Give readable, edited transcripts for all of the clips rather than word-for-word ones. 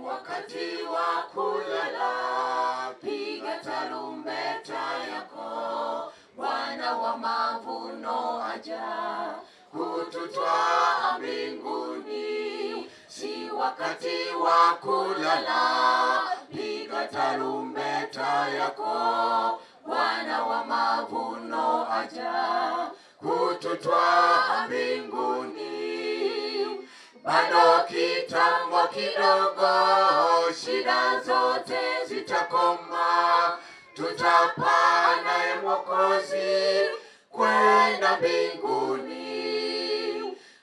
wakati wa kulala, piga tarumbeta yako, Bwana wa mavuno aja kututwaa mbinguni. Si wakati wa kulala, piga tarumbeta yako, Bwana wa mavuno aja kututwaa mbinguni. Bado kitambo kidogo, shida zote zitakoma, tutapaa naye Mwokozi kwenda mbinguni.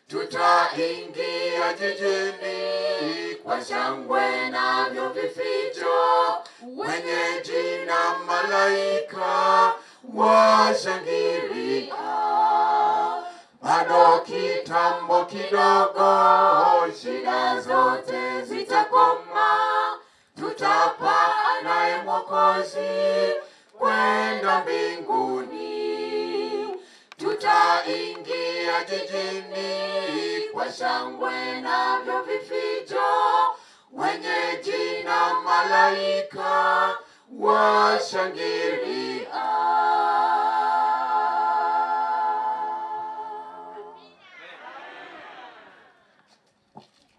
Tutaingia jijini kwa shangwe na vifijo, wenye jina malaika washangilia. Bado kitambo kidogo, shida zote zitakoma, tutapaa naye Mwokozi kwenda mbinguni. Tutaingia jijini kwa shangwe na vifijo, wenye jina malaika washangilia.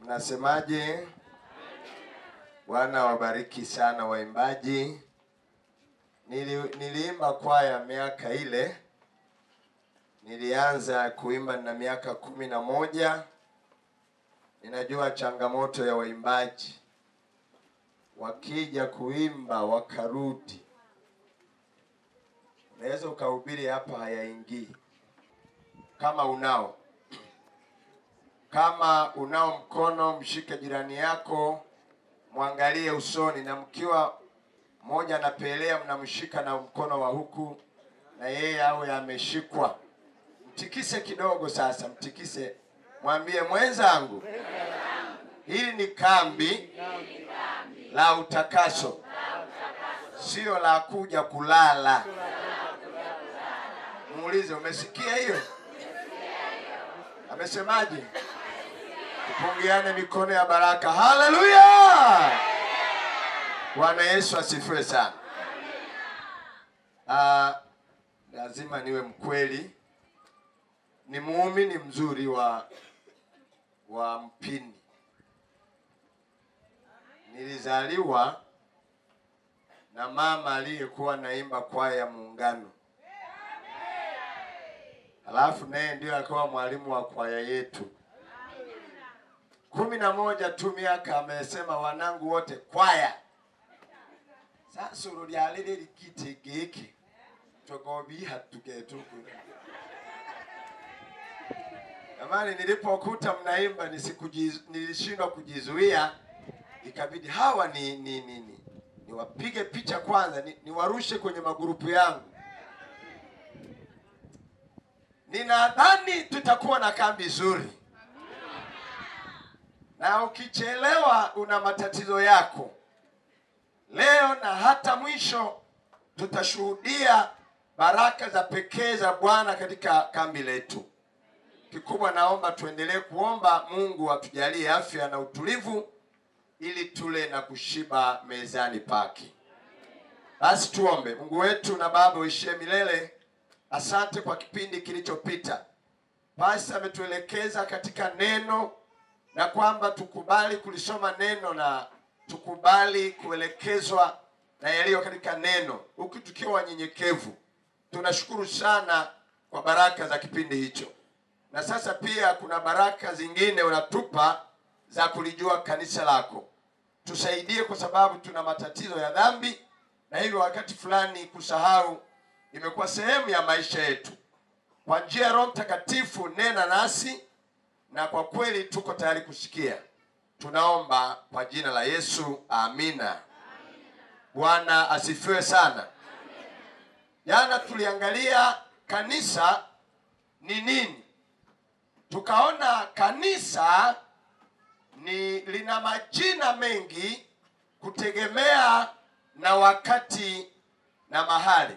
Nasemaje? Bwana wabariki sana waimbaji. Niliimba kwaya miaka ile. Nilianza kuimba na miaka 11. Ninajua changamoto ya waimbaji. Wakija kuimba wakarudi, unaweza ukahubiri hapa hayaingii. Kama unao mkono, mshike jirani yako, muangalie usoni, na mkiwa mmoja anapelea mnamshika na mkono wa huku na yeye awe ameshikwa. Mtikise kidogo sasa, mtikise. Mwambie mwenzangu, hili ni kambi la utakaso, sio la kuja kulala. Muulize, umesikia hiyo? Amesemaje? Tupungiane mikono ya baraka. Haleluya! Bwana Yesu asifiwe sana. Lazima niwe mkweli. Ni muumini mzuri wa Mpini. Nilizaliwa na mama aliyekuwa naimba kwaya ya Muungano. Alafu naye ndio akawa mwalimu wa kwaya yetu. 11 tu miaka amesema wanangu wote kwaya. Sasa urudialele likitegeke. Togobi hatuketuku. Jamani, nilipokuta mnaimba nilishindwa kujizuia. Ikabidi hawa niwapige picha kwanza, niwarushe kwenye magrupu yangu. Ninadhani tutakuwa na kambi nzuri. Na ukichelewa una matatizo yako. Leo na hata mwisho tutashuhudia baraka za pekee za Bwana katika kambi letu. Kikubwa naomba tuendelee kuomba Mungu atujalie afya na utulivu ili tule na kushiba mezani pake. Basi tuombe. Mungu wetu na Baba uishie milele, asante kwa kipindi kilichopita. Basi ametuelekeza katika neno, na kwamba tukubali kulisoma neno na tukubali kuelekezwa na yaliyo katika neno, huku tukiwa wanyenyekevu. Tunashukuru sana kwa baraka za kipindi hicho. Na sasa pia kuna baraka zingine unatupa za kulijua kanisa lako. Tusaidie, kwa sababu tuna matatizo ya dhambi, na hivyo wakati fulani kusahau imekuwa sehemu ya maisha yetu. Kwa njia ya Roho Mtakatifu nena nasi, na kwa kweli tuko tayari kusikia. Tunaomba kwa jina la Yesu, amina. Bwana asifiwe sana. Jana tuliangalia kanisa ni nini. Tukaona kanisa lina majina mengi kutegemea na wakati na mahali.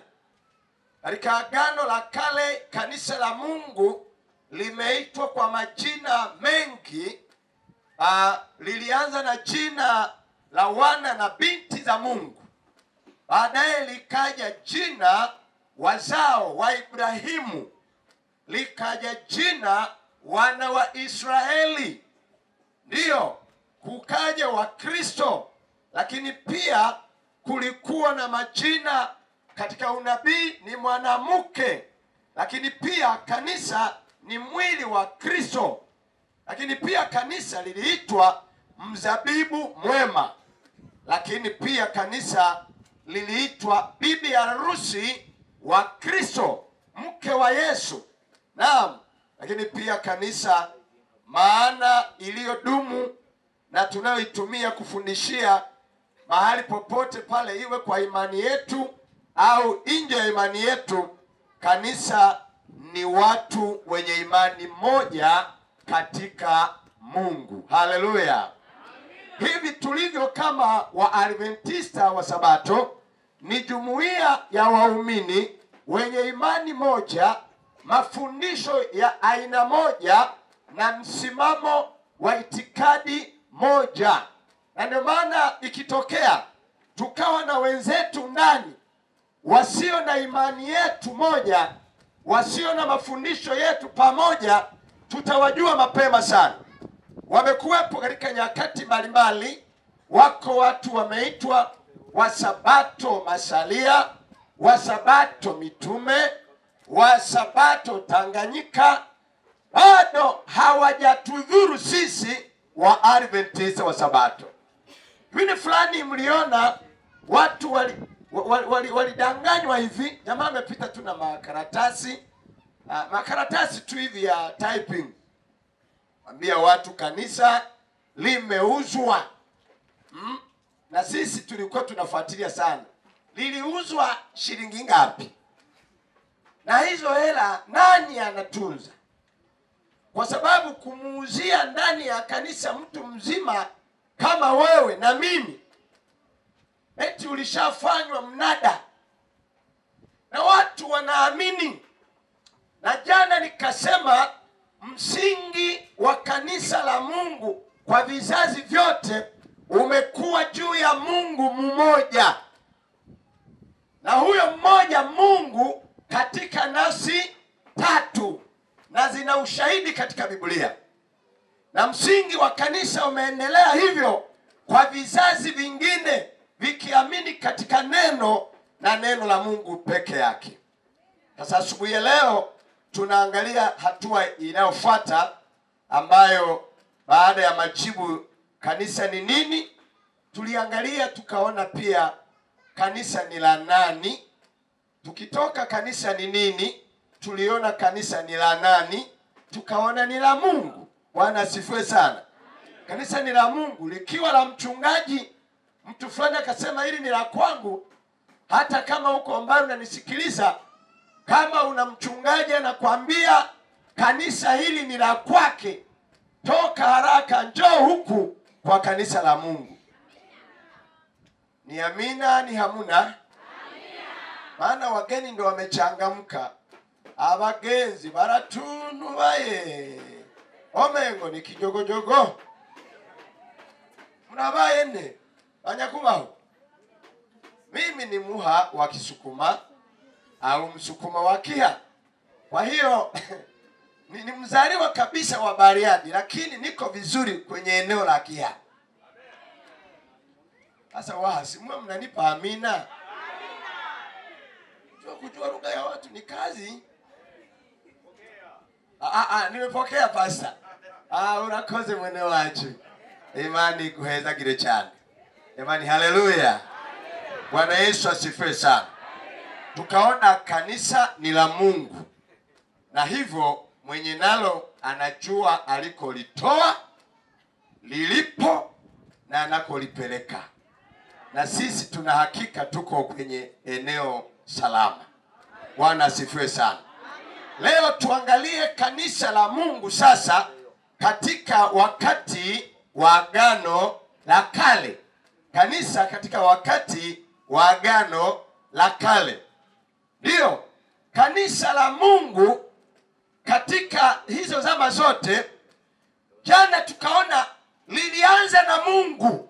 Katika Agano la Kale kanisa la Mungu limeitwa kwa majina mengi. Lilianza na jina la wana na binti za Mungu. Baadaye likaja jina wazao wa Ibrahimu, likaja jina wana wa Israeli, ndiyo kukaja wa Kristo. Lakini pia kulikuwa na majina katika unabii, ni mwanamke. Lakini pia kanisa ni mwili wa Kristo. Lakini pia kanisa liliitwa mzabibu mwema. Lakini pia kanisa liliitwa bibi harusi wa Kristo, mke wa Yesu. Naam. Lakini pia kanisa, maana iliyodumu na tunayoitumia kufundishia mahali popote pale, iwe kwa imani yetu au nje ya imani yetu, kanisa ni watu wenye imani moja katika Mungu. Haleluya. Hivi tulivyo kama Waadventista wa Sabato, ni jumuiya ya waumini wenye imani moja, mafundisho ya aina moja na msimamo wa itikadi moja. Na ndio maana ikitokea tukawa na wenzetu ndani wasio na imani yetu moja, wasio na mafundisho yetu pamoja, tutawajua mapema sana. Wamekuwepo katika nyakati mbalimbali. Wako watu wameitwa Wasabato masalia, Wasabato mitume, Wasabato Tanganyika. Bado hawajatudhuru sisi Waadventista wa Sabato. Vile fulani mliona watu walidanganywa hivi. Jamaa amepita tu na makaratasi tu hivi ya typing. Ambia watu kanisa limeuzwa. Na sisi tulikuwa tunafuatilia sana, liliuzwa shilingi ngapi? Na hizo hela nani anatunza? Kwa sababu kumuuzia ndani ya kanisa mtu mzima kama wewe na mimi, eti ulishafanywa mnada na watu wanaamini. Na jana nikasema msingi wa kanisa la Mungu kwa vizazi vyote umekuwa juu ya Mungu mmoja, na huyo mmoja Mungu katika nafsi tatu, na zina ushahidi katika Biblia. Na msingi wa kanisa umeendelea hivyo kwa vizazi vingine, vikiamini katika neno na neno la Mungu peke yake. Sasa asubuhi ya leo tunaangalia hatua inayofuata, ambayo baada ya majibu kanisa ni nini, tuliangalia tukaona pia kanisa ni la nani. Tukitoka kanisa ni nini, tuliona kanisa ni la nani, tukaona ni la Mungu. Bwana asifiwe sana. Kanisa ni la Mungu. Likiwa la mchungaji, mtu fulani akasema hili ni la kwangu, hata kama uko mbali unanisikiliza, kama una mchungaji anakuambia kanisa hili ni la kwake, toka haraka njoo huku kwa kanisa la Mungu. Ni amina, ni hamuna? Amina. Maana wageni ndio wamechangamka. Abagenzi baratuntu baye. Omengo ni kijogojogo. Mnabaye ne? Banyakubaho. Mimi ni Muha wa Kisukuma au Msukuma wa Kiha. Kwa hiyo ni mzaliwa kabisa wa Bariadi, lakini niko vizuri kwenye eneo la Kiha. Sasa wasi mwe mnanipa amina. Amina. Kujua lugha ya watu ni kazi. Nimepokea pasta. Urakoze mwene wacu. Imani kuheza gire cyane. Imani haleluya. Bwana Yesu asifiwe sana. Tukaona kanisa ni la Mungu, na hivyo mwenye nalo anajua alikolitoa, lilipo na anakolipeleka. Na sisi tuna hakika tuko kwenye eneo salama. Bwana asifiwe sana. Leo tuangalie kanisa la Mungu sasa katika wakati wa Agano la Kale. Kanisa katika wakati wa Agano la Kale. Ndio kanisa la Mungu katika hizo zama zote. Jana tukaona lilianza na Mungu.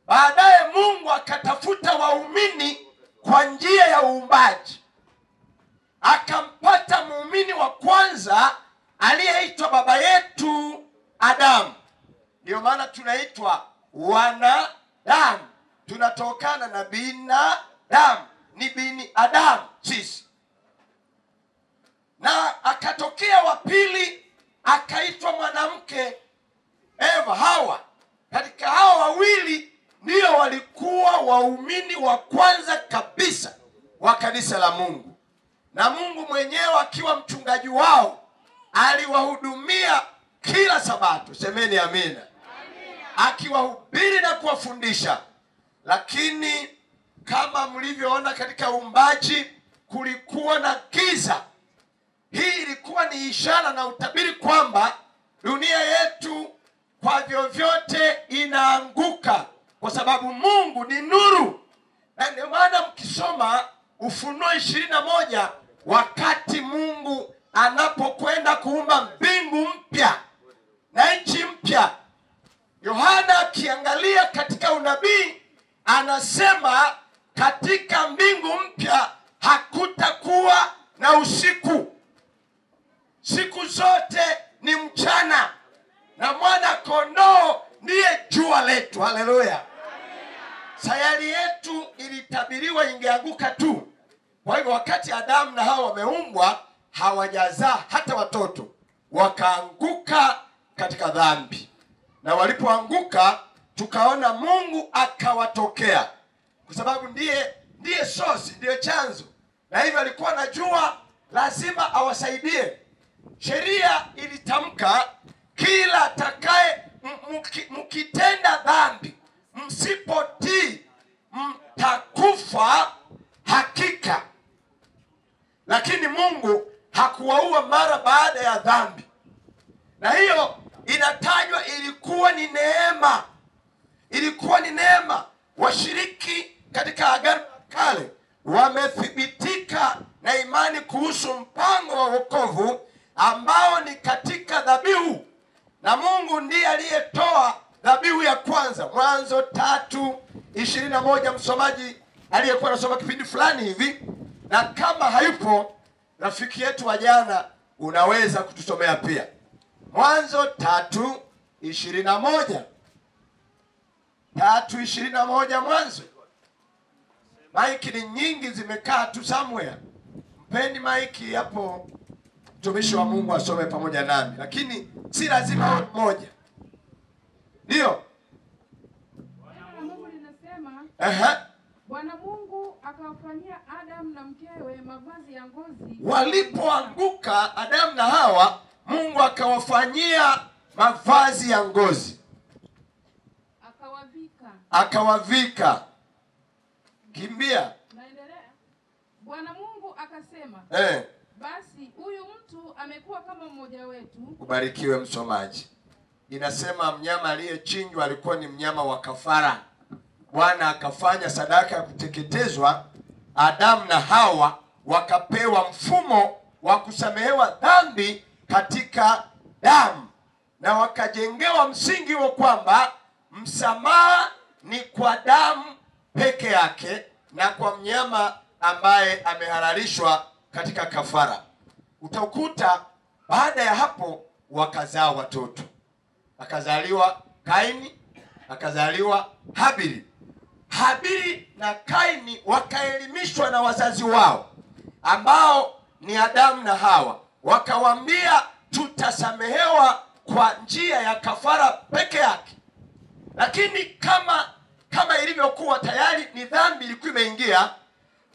Baadaye Mungu akatafuta waumini kwa njia ya uumbaji. Akampata muumini wa kwanza aliyeitwa baba yetu Adamu. Ndio maana tunaitwa wanadamu. Tunatokana na binadamu. Ni bini Adamu sisi. Na akatokea wa pili akaitwa mwanamke Eva, Hawa. Katika hawa wawili ndio walikuwa waumini wa kwanza kabisa wa kanisa la Mungu. Na Mungu mwenyewe akiwa mchungaji wao aliwahudumia kila Sabato. Semeni amina. Akiwahubiri na kuwafundisha. Lakini kama mlivyoona katika uumbaji kulikuwa na giza. Hii ilikuwa ni ishara na utabiri kwamba dunia yetu kwa vyovyote inaanguka, kwa sababu Mungu ni nuru. Na ndio maana mkisoma Ufunuo 21, wakati Mungu anapokwenda kuumba mbingu mpya na nchi mpya, Yohana akiangalia katika unabii anasema katika mbingu mpya hakutakuwa na usiku. Siku zote ni mchana, na mwana kondoo ndiye jua letu. Haleluya. Sayari yetu ilitabiriwa ingeanguka tu. Kwa hivyo wakati Adamu na Hawa wameumbwa, hawajazaa hata watoto, wakaanguka katika dhambi. Na walipoanguka tukaona Mungu akawatokea, kwa sababu ndiye source, ndiye chanzo. Na hivyo alikuwa anajua lazima awasaidie. Sheria ilitamka kila atakaye mkitenda dhambi, msipotii, mtakufa hakika. Lakini Mungu hakuwaua mara baada ya dhambi. Na hiyo inatajwa ilikuwa ni neema. Ilikuwa ni neema. Washiriki katika Agano la Kale wamethibitika na imani kuhusu mpango wa wokovu ambao ni katika dhabihu. Na Mungu ndiye aliyetoa dhabihu ya kwanza. Mwanzo 3:21. Msomaji aliyekuwa anasoma kipindi fulani hivi, na kama hayupo rafiki yetu wa jana, unaweza kutusomea pia. Mwanzo 3:21. 3:21 Mwanzo. Maiki ni nyingi zimekaa tu somewhere. Mpeni maiki hapo, mtumishi wa Mungu asome pamoja nami, lakini si lazima moja. Ndio. Bwana Mungu linasema, Bwana Mungu akawafanyia Adamu na mkewe mavazi ya ngozi. Walipoanguka Adamu na Hawa, Mungu akawafanyia mavazi ya ngozi. Akawavika. Kimbia. Naendelea. Bwana Mungu akasema, basi huyu mtu amekuwa kama mmoja wetu. Ubarikiwe msomaji. Inasema mnyama aliyechinjwa alikuwa ni mnyama wa kafara. Bwana akafanya sadaka ya kuteketezwa. Adamu na Hawa wakapewa mfumo wa kusamehewa dhambi katika damu, na wakajengewa msingi huo kwamba msamaha ni kwa damu peke yake na kwa mnyama ambaye amehalalishwa katika kafara. Utakuta baada ya hapo wakazaa watoto. Akazaliwa Kaini, akazaliwa Habili. Habili na Kaini wakaelimishwa na wazazi wao ambao ni Adamu na Hawa. Wakawaambia tutasamehewa kwa njia ya kafara peke yake. Lakini kama ilivyokuwa tayari ni dhambi ilikuwa imeingia,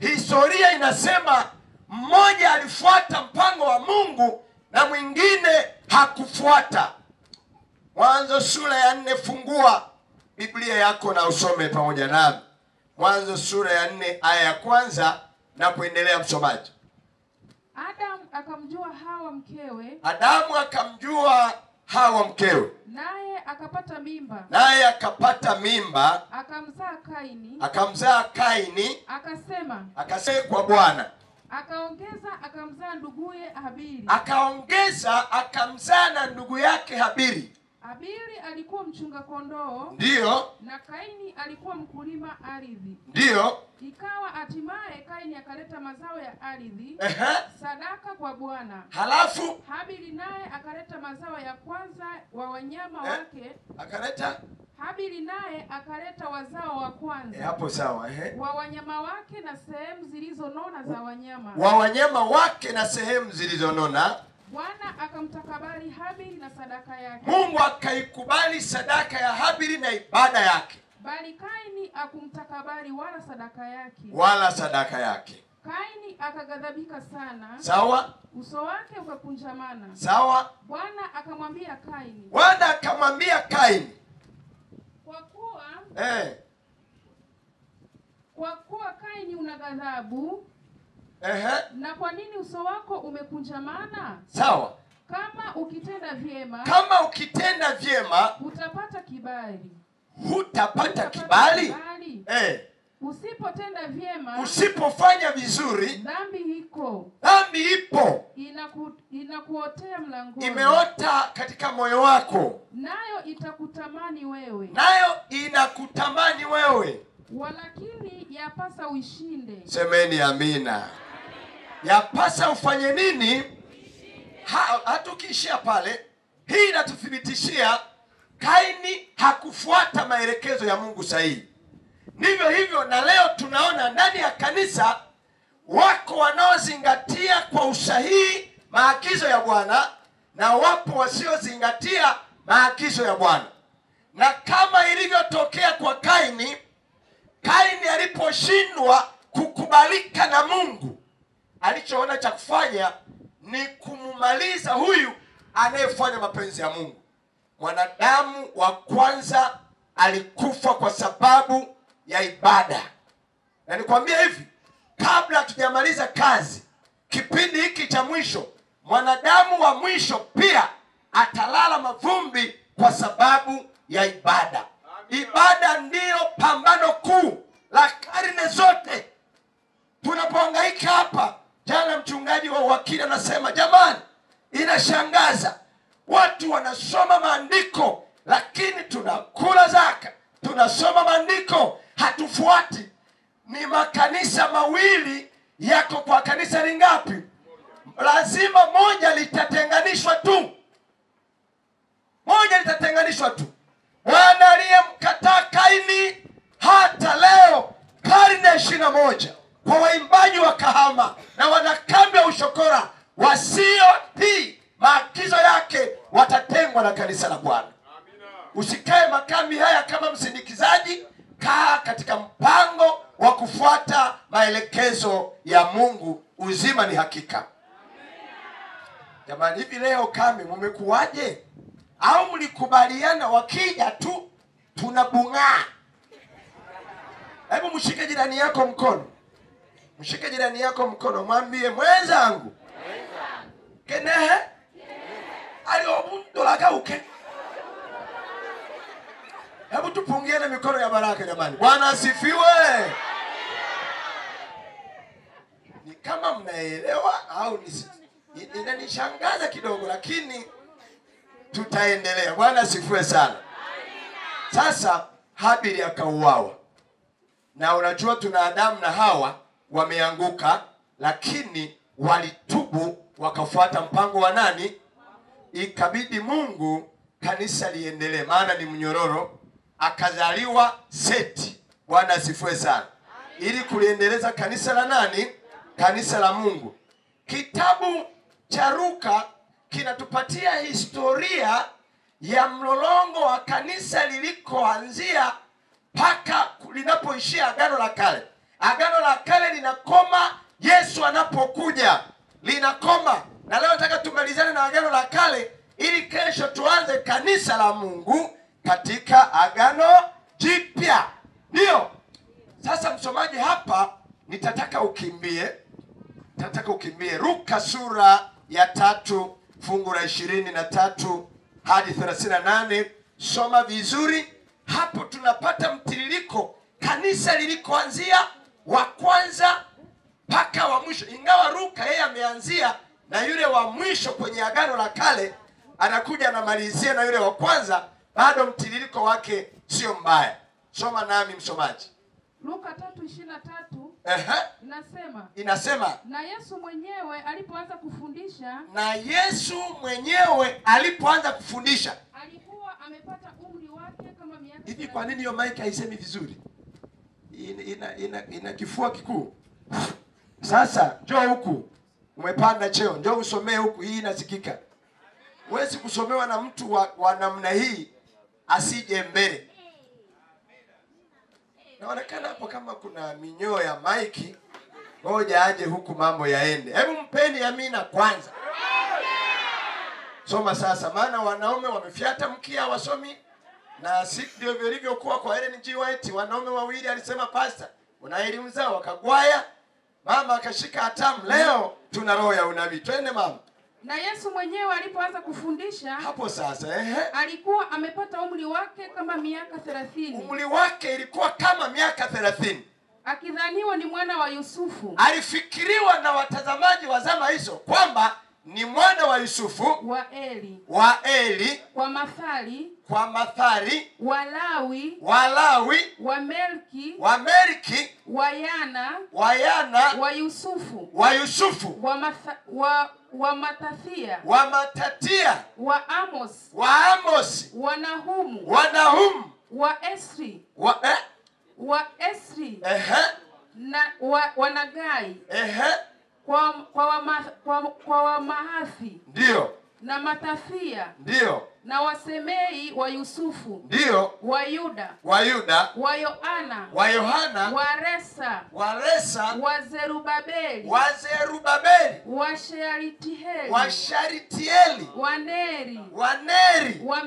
historia inasema mmoja alifuata mpango wa Mungu na mwingine hakufuata. Mwanzo sura ya 4, fungua Biblia yako na usome pamoja nami. Mwanzo sura ya 4 aya ya kwanza na kuendelea, msomaji. Adamu akamjua Hawa mkewe. Adamu akamjua Hawa mkewe. Naye akapata mimba. Akamzaa Kaini. Akasema kwa Bwana. Akaongeza akamzaa nduguye Habili. Akamzaa na ndugu yake Habili. Abili alikuwa mchunga kondoo. Ndiyo. Na Kaini alikuwa mkulima ardhi. Ndiyo. Ikawa hatimaye Kaini akaleta mazao ya ardhi sadaka kwa Bwana. Halafu Habili naye akaleta mazao ya kwanza wa wanyama wake. Habili naye akaleta wazao wa kwanza. Hapo sawa, wa wanyama wake na sehemu zilizonona za wanyama. Wa wanyama wake na sehemu zilizonona. Bwana akamtakabali Habili na sadaka yake. Mungu akaikubali sadaka ya Habili na ibada yake. Bali Kaini akumtakabali wala sadaka yake. Kaini akaghadhabika sana. Sawa. Uso wake ukakunjamana. Sawa. Bwana akamwambia Kaini. Kwa kuwa Kaini una ghadhabu. Na kwa nini uso wako umekunjamana? Sawa. Kama ukitenda vyema utapata kibali. Hutapata kibali? Usipotenda vyema, usipofanya vizuri, dhambi ipo. Inakuotea mlangoni. Imeota katika moyo wako. Nayo inakutamani wewe. Walakini yapasa uishinde. Semeni amina. Yapasa ufanye nini? Hatukishia pale. Hii inatuthibitishia Kaini hakufuata maelekezo ya Mungu sahihi. Ndivyo hivyo na leo tunaona ndani ya kanisa wako wanaozingatia kwa usahihi maagizo ya Bwana na wapo wasiozingatia maagizo ya Bwana. Na kama ilivyotokea kwa Kaini aliposhindwa kukubalika na Mungu, alichoona cha kufanya ni kumumaliza huyu anayefanya mapenzi ya Mungu. Mwanadamu wa kwanza alikufa kwa sababu ya ibada. Na nikwambia hivi, kabla hatujamaliza kazi kipindi hiki cha mwisho, mwanadamu wa mwisho pia atalala mavumbi kwa sababu ya ibada. Ibada ndiyo pambano kuu la karne zote. Tunapohangaika hapa, jana mchungaji wa wakili anasema, jamani, inashangaza watu wanasoma maandiko lakini tunakula zaka, tunasoma maandiko hatufuati. Ni makanisa mawili yako kwa kanisa lingapi? Lazima moja litatenganishwa tu. Bwana aliyemkataa Kaini hata leo karne 21 kwa waimbaji wa Kahama na wanakambi wa Ushokora wasiotii maagizo yake watatengwa na kanisa la Bwana. Usikae makambi haya kama msindikizaji, kaa katika mpango wa kufuata maelekezo ya Mungu. Uzima ni hakika. Jamani, hivi leo kambi mumekuwaje? Au mlikubaliana wakija tu tunabungaa? Hebu mshike jirani yako mkono, mwambie mwenzangu kenehe aliobundolaga uke. Hebu tupungiane mikono ya baraka jamani. Bwana asifiwe. Ni kama mnaelewa au inanishangaza kidogo, lakini tutaendelea. Bwana asifiwe sana. Sasa Habili akauawa. Na unajua tuna Adamu na Hawa wameanguka, lakini walitubu wakafuata mpango wa nani? Ikabidi Mungu kanisa liendelee, maana ni mnyororo. Akazaliwa Seti. Bwana asifiwe sana. Ili kuliendeleza kanisa la nani? Kanisa la Mungu. Kitabu cha Luka kinatupatia historia ya mlolongo wa kanisa lilikoanzia mpaka linapoishia Agano la Kale. Agano la Kale linakoma Yesu anapokuja, linakoma. Na leo nataka tumalizane na Agano la Kale ili kesho tuanze kanisa la Mungu katika Agano Jipya. Ndio. Sasa msomaji hapa nitataka ukimbie Luka sura ya 3 fungu la 23 hadi 38. Soma vizuri. Hapo tunapata mtiririko kanisa lilikoanzia, wa kwanza mpaka wa mwisho. Ingawa Luka yeye ameanzia na yule wa mwisho kwenye Agano la Kale, anakuja anamalizia na yule wa kwanza, bado mtiririko wake sio mbaya. Soma nami msomaji. Luka 3:23 inasema na Yesu mwenyewe alipoanza kufundisha alikuwa amepata umri wake kama miaka. Hivi kwa nini hiyo mic haisemi vizuri? Ina kifua kikuu. Sasa njoo huku, umepanda cheo, njoo usomee huku, hii inasikika. Huwezi kusomewa na mtu wa namna hii asije mbele. Naonekana hapo kama kuna minyoo ya maiki. Ngoja aje huku mambo yaende. Hebu mpeni amina kwanza. Soma sasa, maana wanaume wamefiata mkia wasomi. Na si ndio vilivyokuwa kwa Ellen G. White. Wanaume wawili alisema pastor, una elimu zao, wakagwaya. Mama akashika hatamu. Leo tuna roho ya unabii. Twende mama. Na Yesu mwenyewe alipoanza kufundisha hapo sasa alikuwa amepata umri wake kama miaka 30. Umri wake ilikuwa kama miaka 30. Akidhaniwa ni mwana wa Yusufu. Alifikiriwa na watazamaji wa zama hizo kwamba ni mwana wa Yusufu, wa Eli, kwa Mathali, wa Lawi, wa Melki, wa Yana, wa Yusufu, wa Matathia, wa Amos, wa Nahumu, wa Esri, na wa Nagai, kwa Wamahathi, ndio, na Matathia, ndio, na Wasemei wa Yusufu, ndio, wa Yuda, wa Yohana, wa Resa, wa Zerubabeli, wa Sharitieli, wa Neri, wa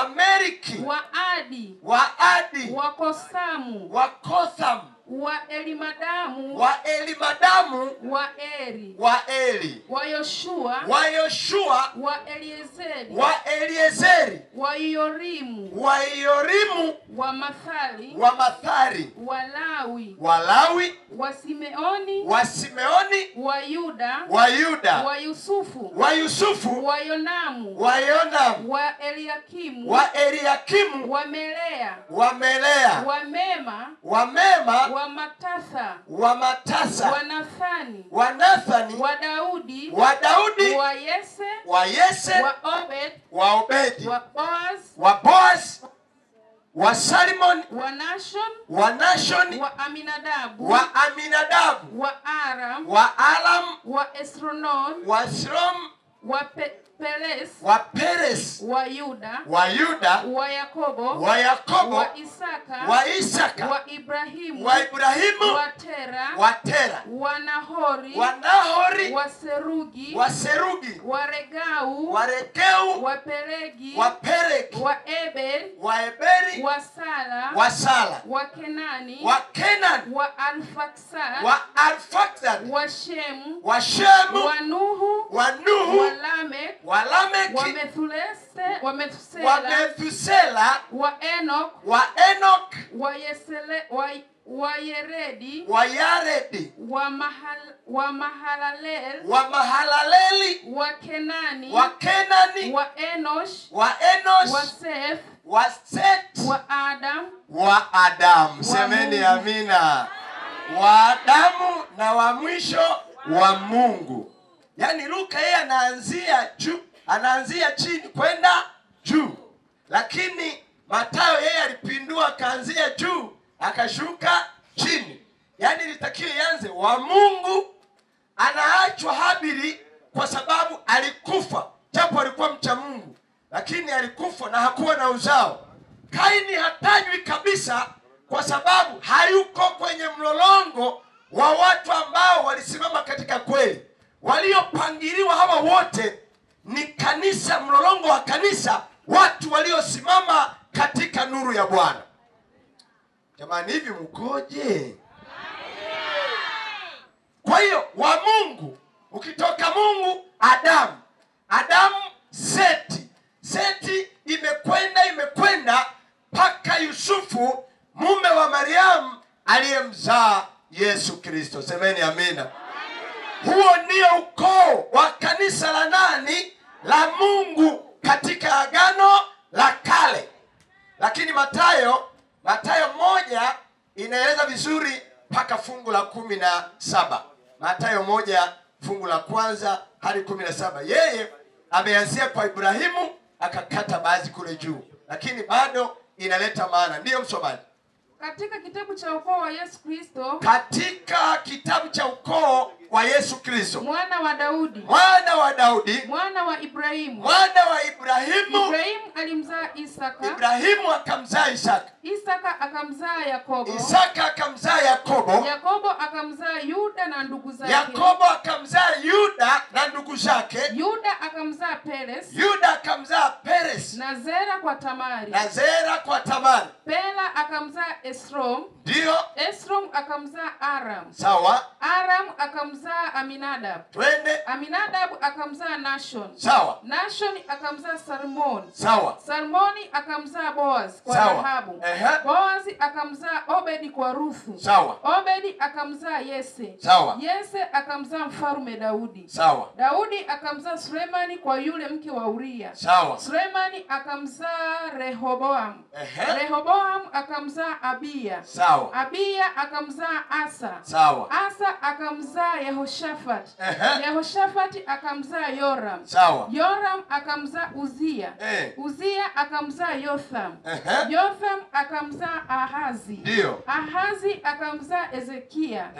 Melki, wa Adi, wa Kosamu, wa Elimadamu, wa Eri, wa Yoshua, wa Eliezeri, wa Yorimu, wa Mathali, wa Lawi, wa Simeoni, wa Yuda, wa Yusufu, wa Yonamu, wa Eliakimu, wa Melea, wa Mema, wa Matatha, wa Nathani, wa Daudi, wa Yese, wa Obedi, wa Boaz, wa Salmon, wa Nashon, wa Aminadabu, wa Aram, wa Esronon, wa Peres, wa Yuda, wa Yakobo, wa Isaka, wa Ibrahimu, wa Tera, wa Nahori, wa Serugi, wa Regau, wa Peregi, wa Eberi, wa Sala, wa Kenani, wa Arfaksad, wa Shemu, wa Nuhu, wa Lamek, wa Methusela, wa Enoch, wa Yeredi, wa Mahalaleli, wa Kenani, wa Enosh, wa Seth, wa Adam. Semeni amina. Wa Adamu na wa mwisho wa Mungu. Yani Luka yeye anaanzia chini kwenda juu. Lakini Mathayo yeye alipindua, akaanzia juu akashuka chini. Yani ilitakiwa ianze wa Mungu anaachwa Habili kwa sababu alikufa. Japo alikuwa mcha Mungu, lakini alikufa na hakuwa na uzao. Kaini hatajwi kabisa kwa sababu hayuko kwenye mlolongo wa watu ambao walisimama katika kweli. Waliopangiliwa hawa wote ni kanisa, mlolongo wa kanisa, watu waliosimama katika nuru ya Bwana. Jamani, hivi mkoje? Kwa hiyo wa Mungu, ukitoka Mungu Adamu Seti imekwenda mpaka Yusufu, mume wa Mariamu aliyemzaa Yesu Kristo. Semeni amina. Huo ndio ukoo wa kanisa la nani? la Mungu katika Agano la Kale. Lakini Mathayo 1 inaeleza vizuri mpaka fungu la 17. Mathayo 1 fungu la 1 hadi 17. Yeye ameanzia kwa Ibrahimu akakata baadhi kule juu, lakini bado inaleta maana. Ndiyo msomaji. Katika kitabu cha ukoo wa Yesu Kristo. Katika kitabu cha ukoo wa Yesu Kristo. Mwana wa Daudi. Mwana wa Daudi. Mwana wa Ibrahimu. Mwana wa Ibrahimu. Ibrahimu alimzaa Isaka. Ibrahimu akamzaa Isaka. Isaka akamzaa Yakobo. Isaka akamzaa Yakobo. Yakobo akamzaa Yuda na ndugu zake. Yakobo akamzaa Yuda na ndugu zake. Yuda akamzaa Perez. Yuda akamzaa Perez. Na Zera kwa Tamari. Na Zera kwa Tamari. Pela akamzaa Esrom. Ndio. Esrom akamzaa Aram. Sawa. Aram akamzaa Aminadab. Twende. Aminadab akamzaa Nashon. Sawa. Nashon akamzaa Salmon. Sawa. Salmoni akamzaa Boaz kwa Rahabu. Boaz akamzaa Obedi kwa Ruthu. Sawa. Obedi akamzaa Yese. Sawa. Yese akamzaa mfalme Daudi. Sawa. Daudi akamzaa Sulemani kwa yule mke wa Uria. Sawa. Sulemani akamzaa Rehoboam. Rehoboam akamzaa Abiya. Sawa. Abiya akamzaa Asa. Sawa. Asa akamzaa Yehoshafat. Yehoshafati akamzaa Yoram. Sawa. Yoram akamzaa Uzia. Uzia akamzaa Yotham. Yotham akamzaa Ahazi. Ndio. Ahazi akamzaa Ezekia.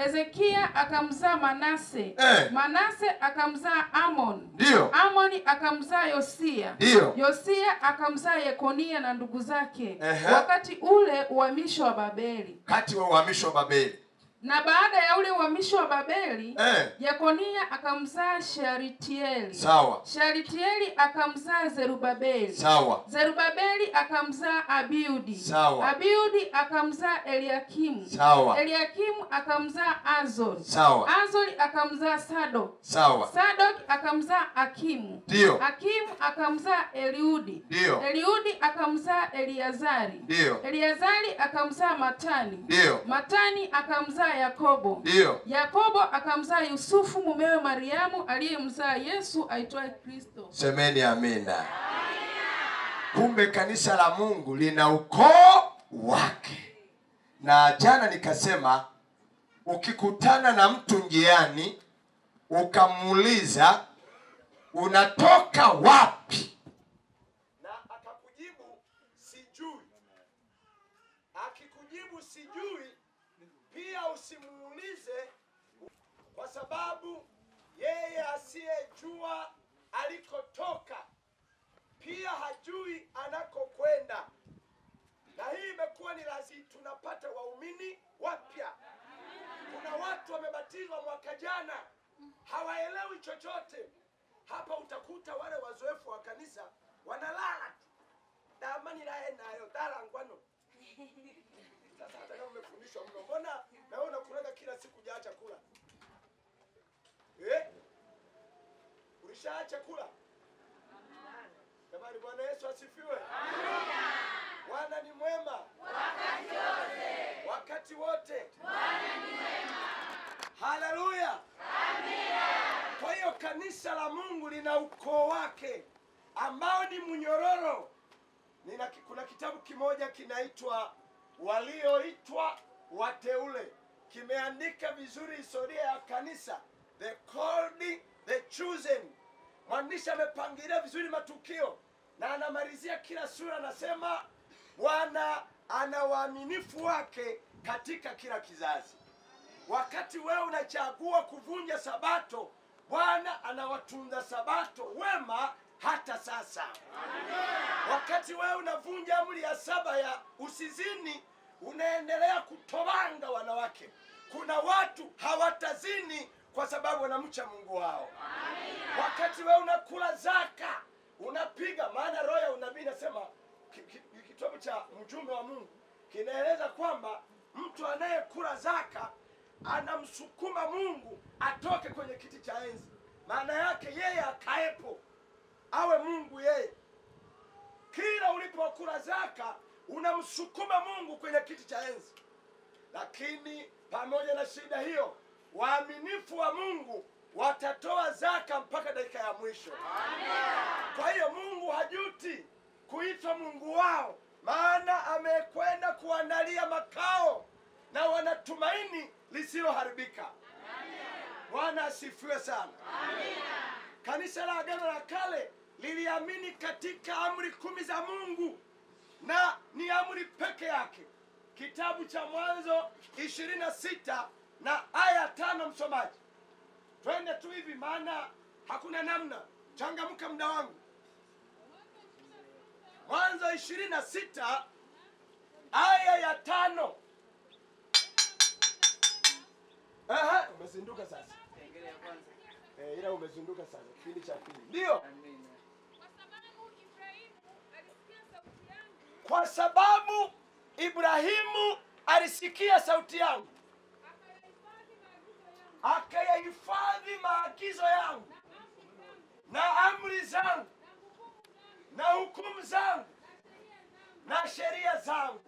Ezekia akamzaa Manase. Manase akamzaa Amon. Ndio. Amoni akamzaa Yosia. Ndio. Yosia akamzaa Yekonia na ndugu zake. Wakati ule uhamisho wa Babeli. Kati wa uhamisho wa Babeli. Na baada ya ule uhamisho wa Babeli, Yekonia akamzaa Shealtieli. Sawa. Shealtieli akamzaa Zerubabeli. Sawa. Zerubabeli akamzaa Abiudi. Sawa. Abiudi akamzaa Eliakimu. Sawa. Eliakimu akamzaa Azor. Sawa. Azori akamzaa Sadok. Sawa. Sadok akamzaa Akimu. Ndio. Akimu akamzaa Eliudi. Ndio. Eliudi akamzaa Eliazari. Ndio. Eliazari akamzaa Matani. Ndio. Matani akamzaa Yakobo. Ndio. Yakobo akamzaa Yusufu mumewe Mariamu aliyemzaa Yesu aitwaye Kristo. Semeni amina. Kumbe kanisa la Mungu lina ukoo wake. Na jana nikasema ukikutana na mtu njiani ukamuuliza unatoka wapi, na akakujibu sijui, akikujibu sijui, pia usimuulize, kwa sababu yeye asiyejua alikotoka pia hajui anakokwenda. Na hii imekuwa ni lazima tunapata waumini wapya. Kuna watu wamebatizwa mwaka jana hawaelewi chochote. Hapa utakuta wale wazoefu wa kanisa wanalala tu. Damani naye nayo dala ngwano. Sasa hata kama umefundishwa mno, mbona na wewe unakulaga kila siku hujaacha kula? Ulishaacha kula? Jamani, Bwana Yesu asifiwe. Amina. Bwana ni mwema wakati wote. Wakati wote. Bwana ni mwema. Haleluya. Amina. Kwa hiyo kanisa la Mungu lina ukoo wake ambao ni mnyororo. Kuna kitabu kimoja kinaitwa Walioitwa Wateule. Kimeandika vizuri historia ya kanisa. The called, the chosen. Mwandishi amepangilia vizuri matukio na anamalizia kila sura, anasema Bwana ana waaminifu wake katika kila kizazi. Wakati wewe unachagua kuvunja sabato, Bwana anawatunza sabato wema hata sasa. Wakati wewe unavunja amri ya 7 ya usizini, unaendelea kutobanga wanawake. Kuna watu hawatazini kwa sababu wanamcha Mungu wao. Wakati wewe unakula zaka, unapiga, maana roho ya unabii inasema, kitabu cha mjumbe wa Mungu kinaeleza kwamba mtu anayekula zaka anamsukuma Mungu atoke kwenye kiti cha enzi. Maana yake yeye akaepo, awe Mungu yeye. Kila ulipokula zaka unamsukuma Mungu kwenye kiti cha enzi. Lakini pamoja na shida hiyo, waaminifu wa Mungu watatoa zaka mpaka dakika ya mwisho. Kwa hiyo Mungu hajuti kuitwa Mungu wao, maana amekwenda kuandalia makao na wanatumaini lisiloharibika. Bwana asifiwe sana. Kanisa la Agano la Kale liliamini katika amri 10 za Mungu, na ni amri peke yake. Kitabu cha Mwanzo 26 na aya 5, msomaji. Twende tu hivi maana hakuna namna. Changamka muda wangu. Mwanzo 26 aya ya 5. Umezinduka sasa. Ila umezinduka sasa. Kipindi cha pili. Ndio. Kwa sababu Ibrahimu alisikia sauti yangu, akayahifadhi maagizo yangu na amri zangu na hukumu zangu na sheria zangu.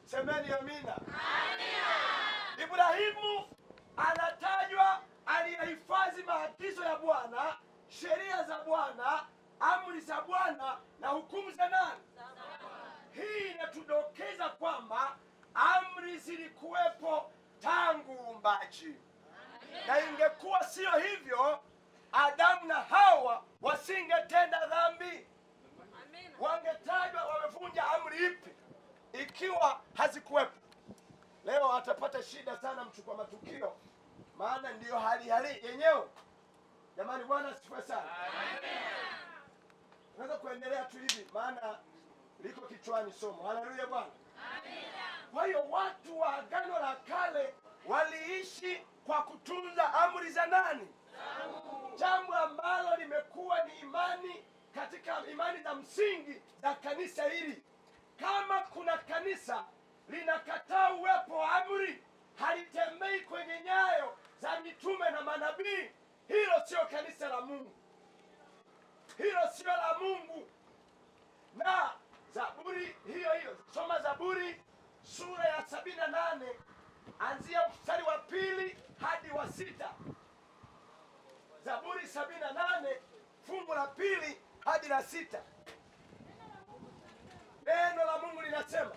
Semeni amina. Ibrahimu anatajwa aliyahifadhi maagizo ya Bwana, sheria za Bwana, amri za Bwana na hukumu za nani? Hii inatudokeza kwamba amri zilikuwepo tangu uumbaji. Na ingekuwa sio hivyo, Adamu na Hawa wasingetenda dhambi. Wangetajwa wamevunja amri ipi ikiwa hazikuwepo? Leo atapata shida sana mchukua matukio, maana ndiyo hali yenyewe. Jamani, Bwana asifiwe sana. Tunaweza kuendelea tu hivi maana liko kichwani somo. Haleluya Bwana. Kwa hiyo watu wa Agano la Kale waliishi kwa kutunza amri za nani? Jambo ambalo limekuwa ni imani katika imani za msingi za kanisa hili. Kama kuna kanisa linakataa uwepo wa amri, halitembei kwenye nyayo za mitume na manabii, hilo sio kanisa la Mungu. Hilo sio la Mungu. Na Zaburi hiyo soma Zaburi sura ya 78 anzia mstari wa 2 hadi wa 6. Zaburi 78 fungu la 2 hadi la 6. Neno la Mungu linasema,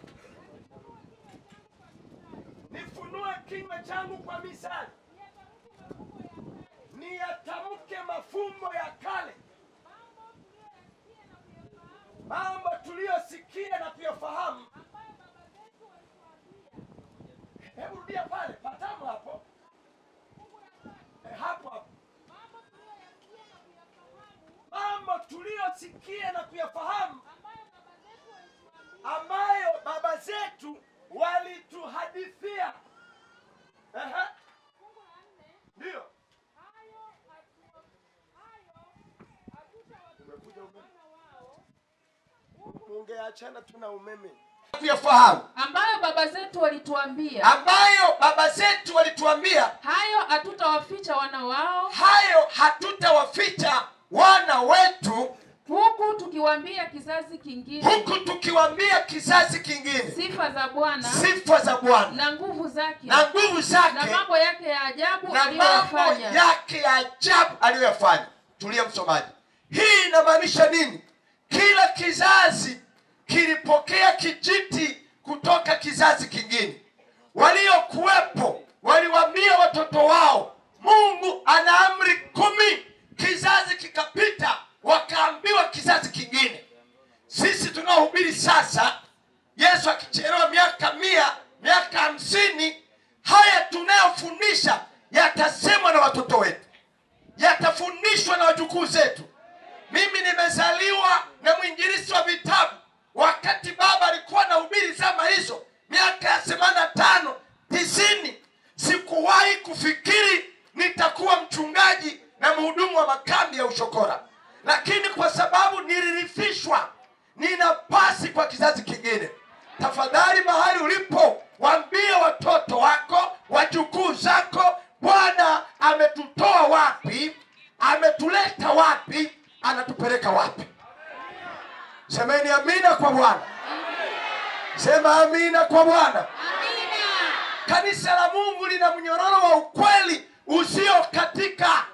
nifunue kinywa changu kwa misali, niyatamke mafumbo ya kale, mambo tuliyosikia na kuyafahamu. Hebu rudia pale, patamu hapo. Hapo. Mambo tuliyosikia na kuyafahamu, ambayo baba zetu walituhadithia. Ndio. Ungeachana tu na umeme. Kuyafahamu. Ambayo baba zetu walituambia. Hayo hatutawaficha wana wao. Hayo hatutawaficha wana wetu. Huku tukiwaambia kizazi kingine. Sifa za Bwana. Na nguvu zake. Na mambo yake ya ajabu aliyoyafanya. Tulia msomaji. Hii inamaanisha nini? Kila kizazi kilipokea kijiti kutoka kizazi kingine. Waliokuwepo waliwaambia watoto wao, Mungu ana amri 10. Kizazi kikapita, wakaambiwa kizazi kingine. Sisi tunaohubiri sasa, Yesu akichelewa miaka 100, miaka 50, haya tunayofundisha yatasemwa na watoto wetu, yatafundishwa na wajukuu zetu. Mimi nimezaliwa na mwinjilisti wa vitabu wakati baba alikuwa anahubiri zama hizo, miaka ya 85, 90. Sikuwahi kufikiri nitakuwa mchungaji na mhudumu wa makambi ya ushokora, lakini kwa sababu nilirithishwa, nina pasi kwa kizazi kingine. Tafadhali mahali ulipo, waambie watoto wako, wajukuu zako, Bwana ametutoa wapi, ametuleta wapi, anatupeleka wapi. Semeni amina kwa Bwana. Sema amina kwa Bwana. Kanisa la Mungu lina mnyororo wa ukweli usio katika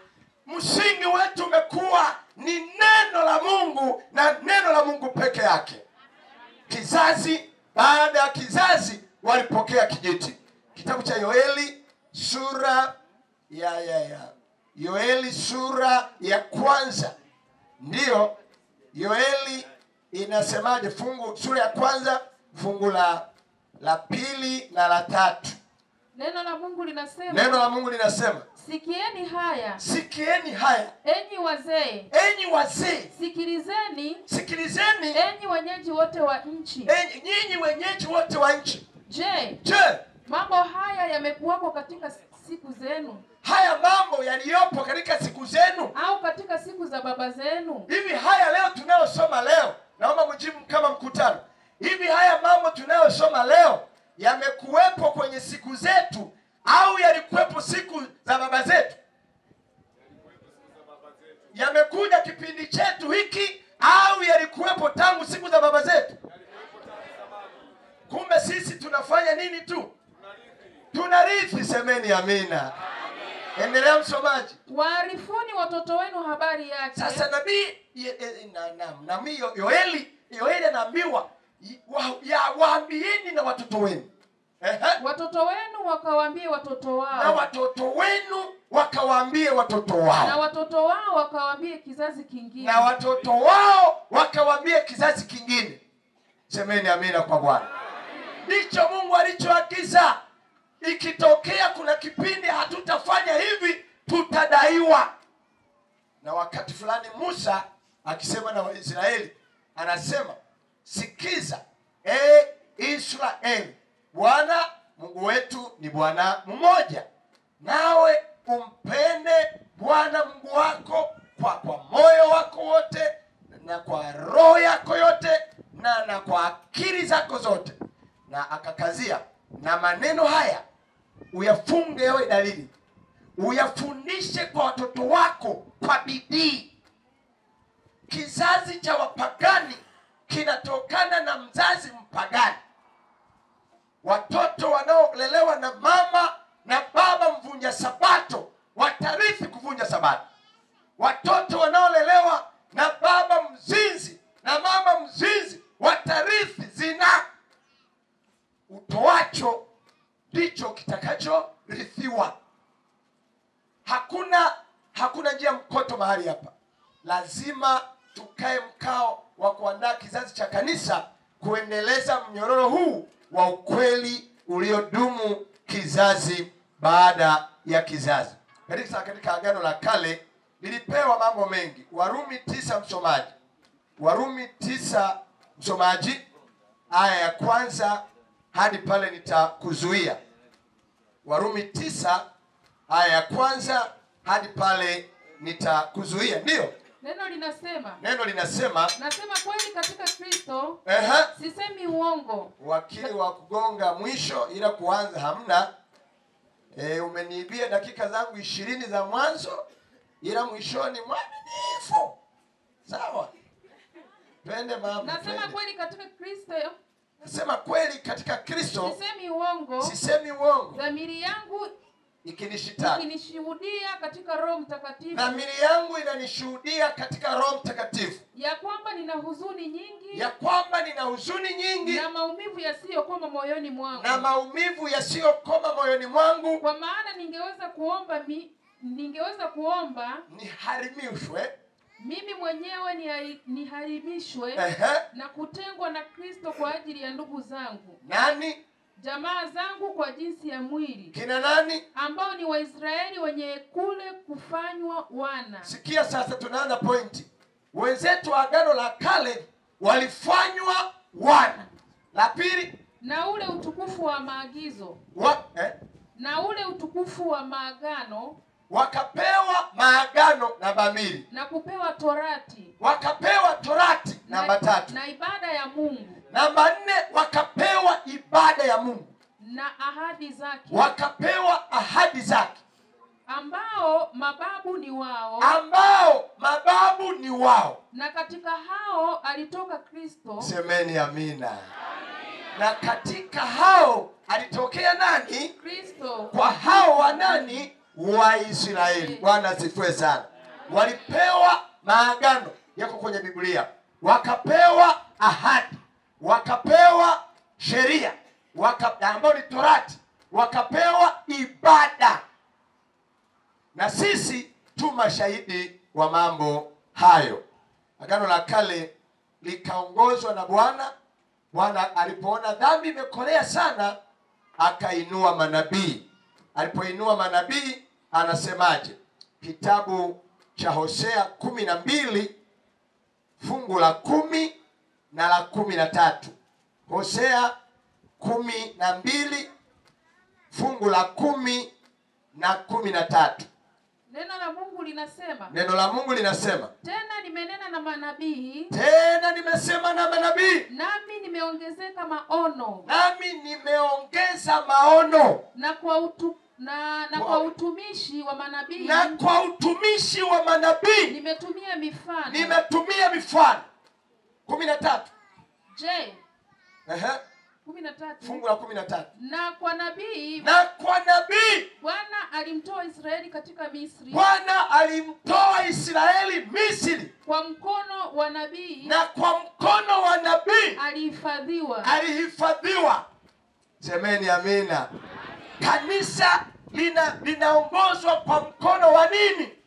msingi wetu umekuwa ni neno la Mungu na neno la Mungu peke yake. Kizazi baada ya kizazi walipokea kijiti. Kitabu cha Yoeli sura Yoeli sura ya kwanza. Ndiyo, Yoeli inasemaje? Sura ya kwanza fungu la pili na la tatu. Neno la Mungu linasema, sikieni haya. Sikieni haya. Enyi wazee. Enyi wazee. Sikilizeni. Sikilizeni. Enyi wenyeji wote wa nchi. Nyinyi wenyeji wote wa nchi. Je, mambo haya yamekuwako katika siku zenu? Haya mambo yaliyopo katika siku zenu au katika siku za baba zenu? Hivi haya leo tunayosoma leo, naomba mjibu kama mkutano. Hivi haya mambo tunayosoma leo yamekuwepo kwenye siku zetu au yalikuwepo siku za baba zetu? Yamekuja kipindi chetu hiki au yalikuwepo tangu siku za baba zetu? Kumbe sisi tunafanya nini tu? Tunarithi. Semeni amina. Endelea msomaji. Waarifuni watoto wenu habari yake. Sasa nabii Yoeli anaambiwa waambieni na watoto wenu. Watoto wenu wakawaambie watoto wao. Na watoto wenu wakawaambie watoto wao. Na watoto wao wakawaambie kizazi kingine. Na watoto wao wakawaambie kizazi kingine. Semeni amina kwa Bwana. Ndicho Mungu alichoagiza. Ikitokea kuna kipindi hatutafanya hivi, tutadaiwa. Na wakati fulani Musa akisema na Waisraeli anasema, sikiza Israeli, Bwana Mungu wetu ni Bwana mmoja, nawe umpende Bwana Mungu wako kwa moyo wako wote na kwa roho yako yote na kwa akili zako zote. Na akakazia, na maneno haya uyafunge yawe dalili, uyafundishe kwa watoto wako kwa bidii. Kizazi cha wapagani kinatokana na mzazi mpagani. Watoto wanaolelewa na mama na baba mvunja sabato watarithi kuvunja sabato. Watoto wanaolelewa na baba mzinzi na mama mzinzi watarithi zina. Utoacho ndicho kitakachorithiwa. Hakuna njia mkoto mahali hapa. Lazima tukae mkao wa kuandaa kizazi cha kanisa kuendeleza mnyororo huu wa ukweli uliodumu kizazi baada ya kizazi. Katika Agano la Kale nilipewa mambo mengi. Warumi 9 msomaji. Warumi 9 msomaji, aya ya kwanza hadi pale nitakuzuia. Warumi 9 aya ya kwanza hadi pale nitakuzuia. Ndio. Neno linasema nasema kweli katika Kristo. Sisemi uongo. Wakili wa kugonga mwisho ila kuanza hamna. Umeniibia dakika zangu 20 za mwanzo ila mwishoni mwaminifu. Sawa. Twende mama. Nasema kweli katika Kristo. Nasema kweli katika Kristo. Sisemi uongo. Dhamiri yangu ikinishuhudia katika Roho Mtakatifu. Dhamiri yangu inanishuhudia katika Roho Mtakatifu ya kwamba nina huzuni nyingi. Na maumivu yasiyokoma moyoni mwangu. Kwa maana ningeweza kuomba niharimishwe. Mimi mwenyewe niharimishwe na kutengwa na Kristo kwa ajili ya ndugu zangu. Nani? Jamaa zangu kwa jinsi ya mwili. Kina nani? Ambao ni Waisraeli wenye kule kufanywa wana. Sikia sasa, tunaanza pointi. Wenzetu wa Agano la Kale walifanywa wana. La pili, na ule utukufu wa maagizo. Na ule utukufu wa maagano. Wakapewa maagano na dhamiri. Na kupewa torati. Wakapewa torati namba 3. Na ibada ya Mungu. Namba 4, wakapewa ibada ya Mungu. Na ahadi zake. Wakapewa ahadi zake. Ambao mababu ni wao. Na katika hao alitoka Kristo. Semeni amina. Na katika hao alitokea nani? Kristo. Kwa hao wa nani? Waisraeli. Bwana asifiwe sana. walipewa maagano yako kwenye Biblia, wakapewa ahadi, wakapewa sheria, ambayo ni Torati, wakapewa ibada, na sisi tu mashahidi wa mambo hayo. Agano la Kale likaongozwa na Bwana. Bwana alipoona dhambi imekolea sana, akainua manabii. Alipoinua manabii, anasemaje? Kitabu cha Hosea 12 fungu la 10 na la 13. Hosea 12 fungu la 10 na 13. Neno la Mungu linasema. Neno la Mungu linasema, tena nimenena na manabii, tena nimesema na manabii, nami nimeongezeka maono, nami nimeongeza maono, na kwa kwa utumishi wa manabii, na kwa utumishi wa manabii nimetumia mifano. Nimetumia mifano. 13. Je, 13 fungu la 13. Na kwa nabii, Bwana alimtoa Israeli katika Misri. Bwana alimtoa Israeli Misri kwa mkono wa nabii, na kwa mkono wa nabii alihifadhiwa. Semeni amina. Kanisa linaongozwa kwa mkono wa nini?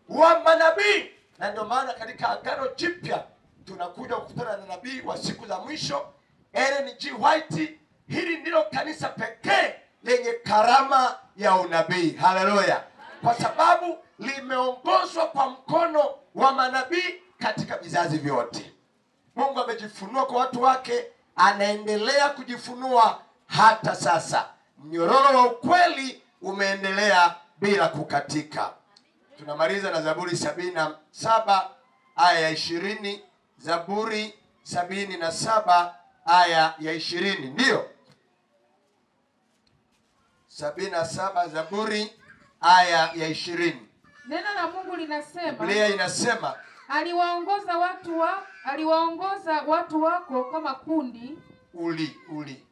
Wa manabii. Na ndio maana katika Agano Jipya tunakuja kukutana na nabii wa siku za mwisho, Ellen G. White. Hili ndilo kanisa pekee lenye karama ya unabii. Haleluya! Kwa sababu limeongozwa kwa mkono wa manabii katika vizazi vyote. Mungu amejifunua kwa watu wake, anaendelea kujifunua hata sasa. Mnyororo wa ukweli umeendelea bila kukatika. Tunamaliza na Zaburi 77 aya ya 20. Zaburi 77 aya ya 20. Ndio 77 Zaburi aya ya 20. Neno la Mungu linasema, Biblia inasema, aliwaongoza watu wako kama kundi.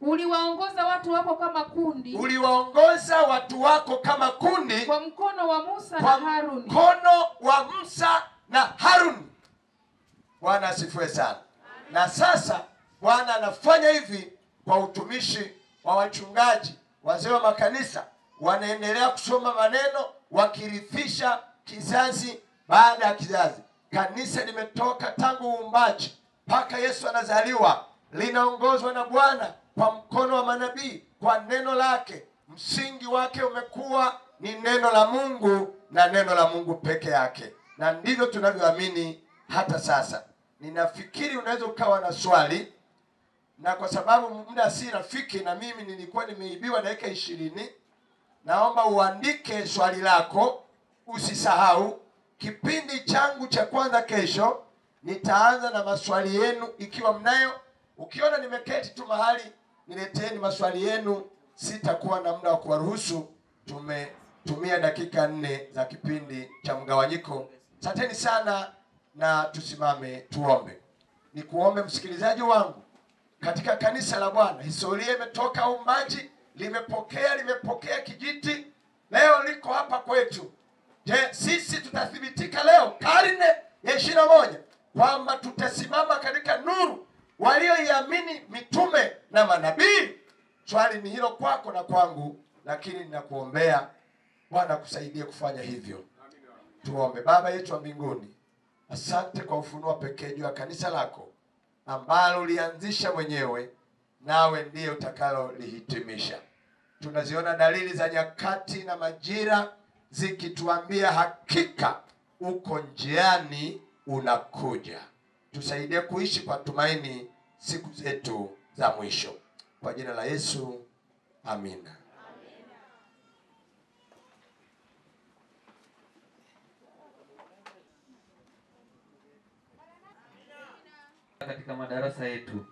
Uliwaongoza watu wako kama kundi. Uliwaongoza watu wako kama kundi kwa mkono wa Musa na Haruni. Mkono wa Musa na Haruni. Bwana asifiwe sana. Na sasa Bwana anafanya hivi kwa utumishi wa wachungaji, wazee wa makanisa. Wanaendelea kusoma maneno, wakirithisha kizazi baada ya kizazi. Kanisa limetoka tangu uumbaji mpaka Yesu anazaliwa, linaongozwa na Bwana kwa mkono wa manabii, kwa neno lake. Msingi wake umekuwa ni neno la Mungu na neno la Mungu peke yake. Na ndivyo tunavyoamini hata sasa. Ninafikiri unaweza ukawa na swali, na kwa sababu muda si rafiki na mimi nilikuwa nimeibiwa dakika 20, naomba uandike swali lako. Usisahau kipindi changu cha kwanza kesho, nitaanza na maswali yenu ikiwa mnayo. Ukiona nimeketi tu mahali, nileteeni maswali yenu. Sitakuwa na muda wa kuwaruhusu. Tumetumia dakika 4 za kipindi cha mgawanyiko. Asanteni sana, na tusimame tuombe. Nikuombe msikilizaji wangu, katika kanisa la Bwana, historia imetoka uumbaji, limepokea kijiti, leo liko hapa kwetu. Je, sisi tutathibitika leo karne ya 21 kwamba tutasimama katika nuru walioiamini mitume na manabii? Swali ni hilo kwako na kwangu, lakini ninakuombea Bwana kusaidie kufanya hivyo. Tuombe. Baba yetu wa mbinguni, asante kwa ufunuo pekee juu ya kanisa lako ambalo ulianzisha mwenyewe, nawe ndiye utakalo lihitimisha. Tunaziona dalili za nyakati na majira zikituambia hakika uko njiani, unakuja. Tusaidie kuishi kwa tumaini siku zetu za mwisho. Kwa jina la Yesu, amina. Katika madarasa yetu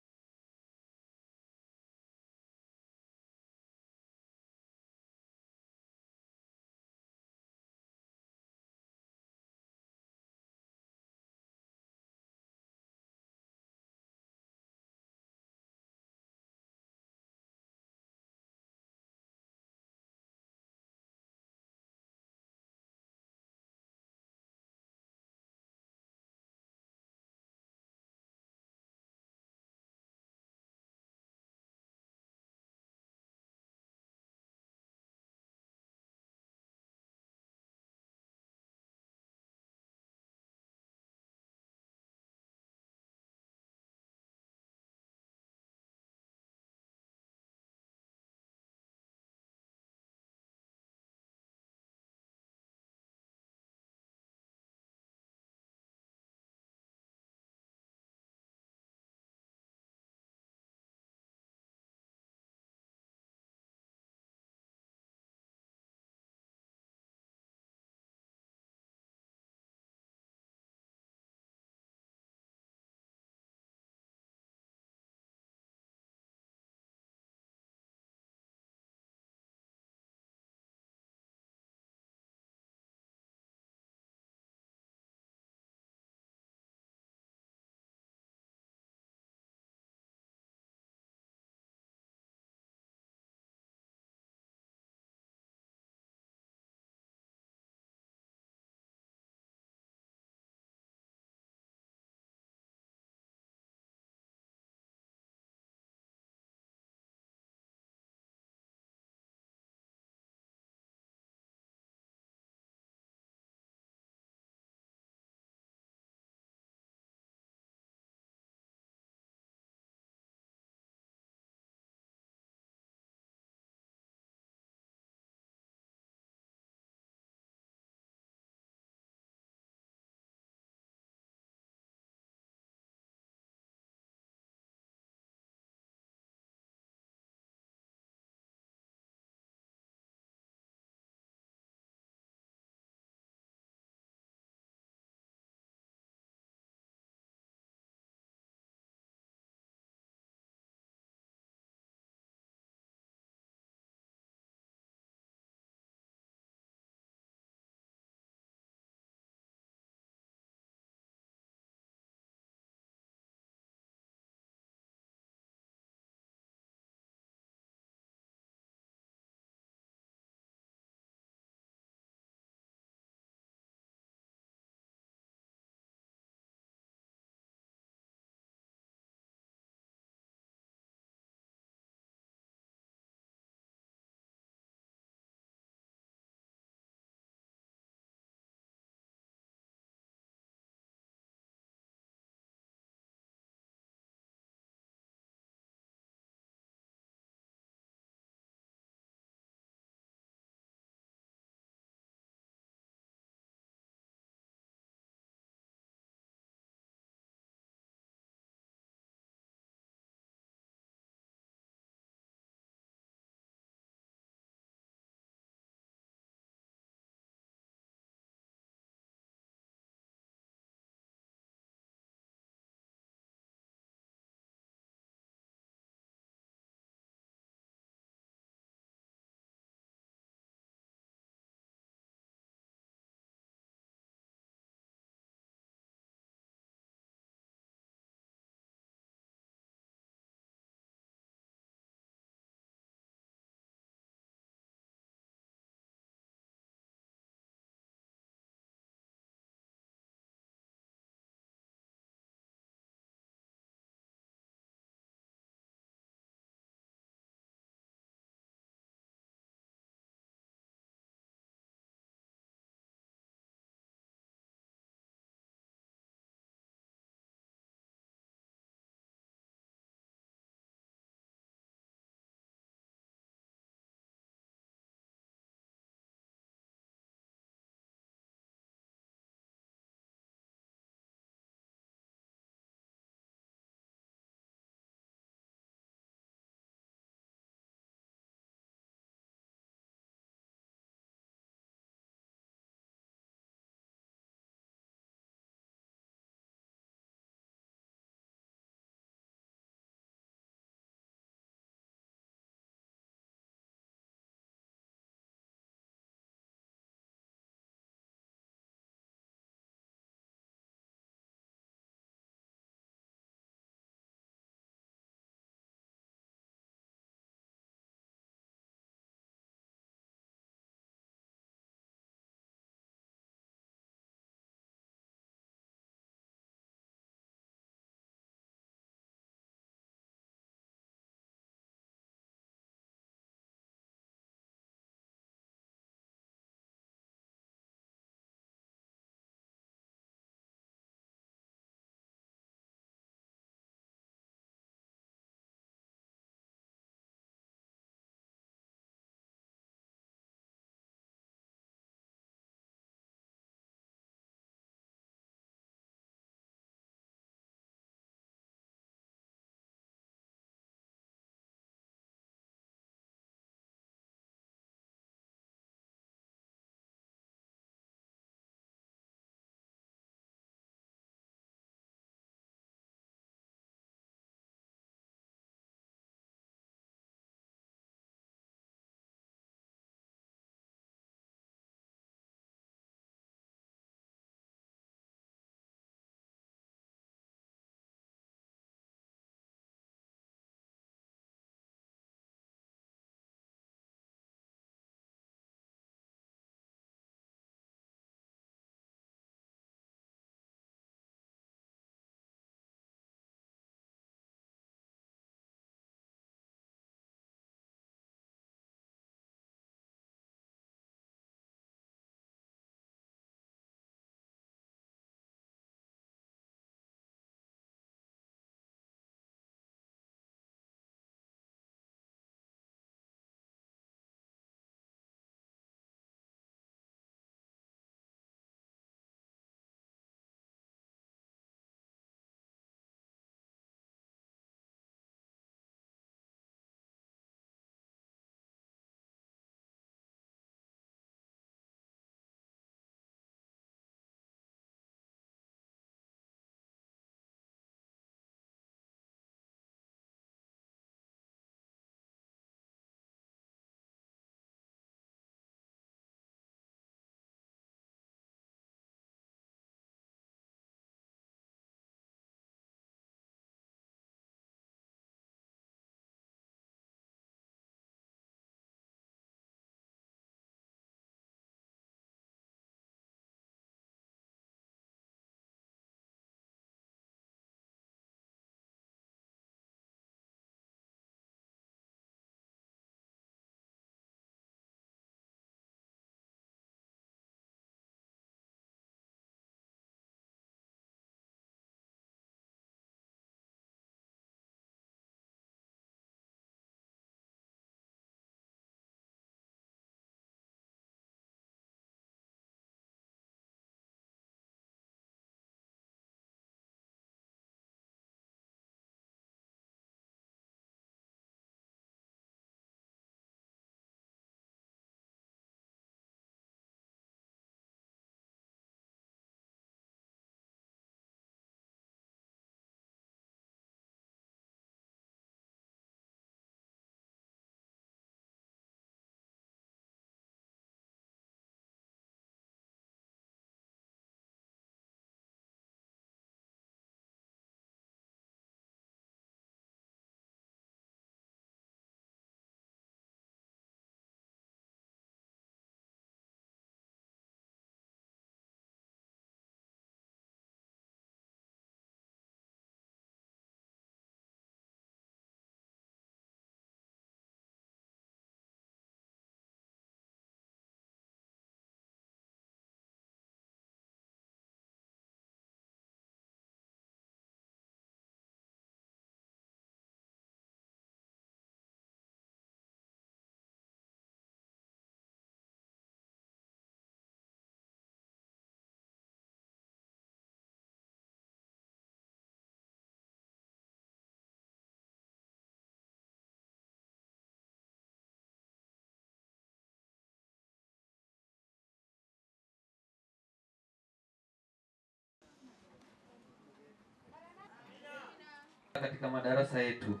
katika madarasa yetu.